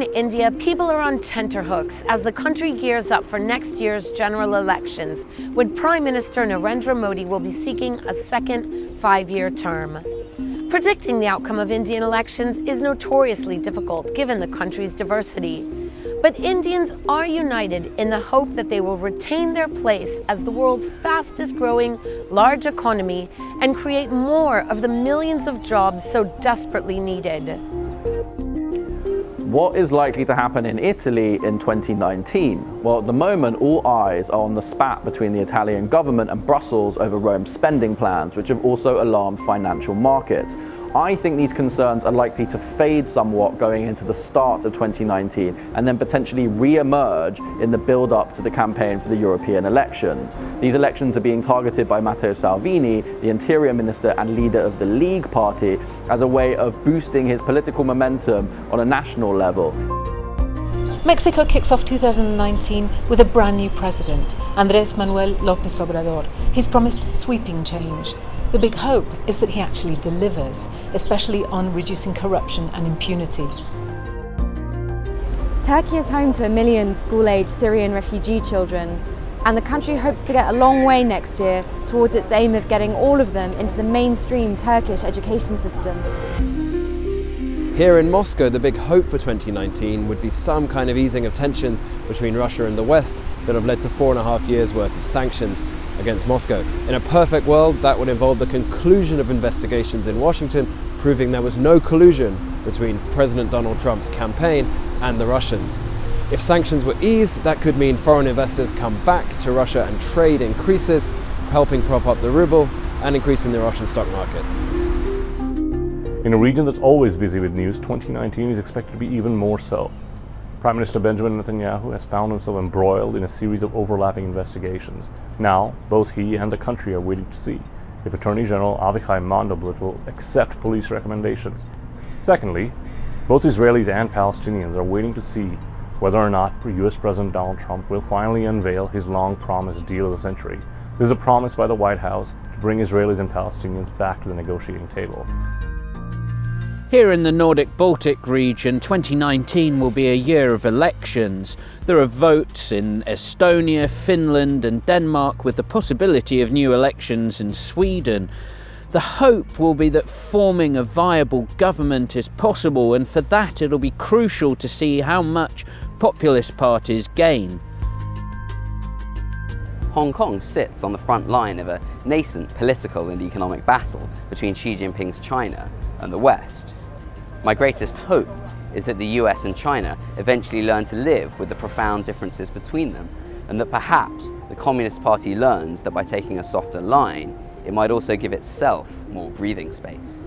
in India, people are on tenterhooks as the country gears up for next year's general elections, when Prime Minister Narendra Modi will be seeking a second 5-year term. Predicting the outcome of Indian elections is notoriously difficult given the country's diversity. But Indians are united in the hope that they will retain their place as the world's fastest growing large economy and create more of the millions of jobs so desperately needed. What is likely to happen in Italy in 2019? Well, at the moment, all eyes are on the spat between the Italian government and Brussels over Rome's spending plans, which have also alarmed financial markets. I think these concerns are likely to fade somewhat going into the start of 2019 and then potentially re-emerge in the build-up to the campaign for the European elections. These elections are being targeted by Matteo Salvini, the Interior Minister and leader of the League Party, as a way of boosting his political momentum on a national level. Mexico kicks off 2019 with a brand new president, Andrés Manuel López Obrador. He's promised sweeping change. The big hope is that he actually delivers, especially on reducing corruption and impunity. Turkey is home to 1 million school-age Syrian refugee children, and the country hopes to get a long way next year towards its aim of getting all of them into the mainstream Turkish education system. Here in Moscow, the big hope for 2019 would be some kind of easing of tensions between Russia and the West that have led to 4.5 years' worth of sanctions against Moscow. In a perfect world, that would involve the conclusion of investigations in Washington, proving there was no collusion between President Donald Trump's campaign and the Russians. If sanctions were eased, that could mean foreign investors come back to Russia and trade increases, helping prop up the ruble and increasing the Russian stock market. In a region that's always busy with news, 2019 is expected to be even more so. Prime Minister Benjamin Netanyahu has found himself embroiled in a series of overlapping investigations. Now, both he and the country are waiting to see if Attorney General Avichai Mandelblit will accept police recommendations. Secondly, both Israelis and Palestinians are waiting to see whether or not US President Donald Trump will finally unveil his long-promised deal of the century. This is a promise by the White House to bring Israelis and Palestinians back to the negotiating table. Here in the Nordic-Baltic region, 2019 will be a year of elections. There are votes in Estonia, Finland and Denmark, with the possibility of new elections in Sweden. The hope will be that forming a viable government is possible, and for that it'll be crucial to see how much populist parties gain. Hong Kong sits on the front line of a nascent political and economic battle between Xi Jinping's China and the West. My greatest hope is that the US and China eventually learn to live with the profound differences between them, and that perhaps the Communist Party learns that by taking a softer line, it might also give itself more breathing space.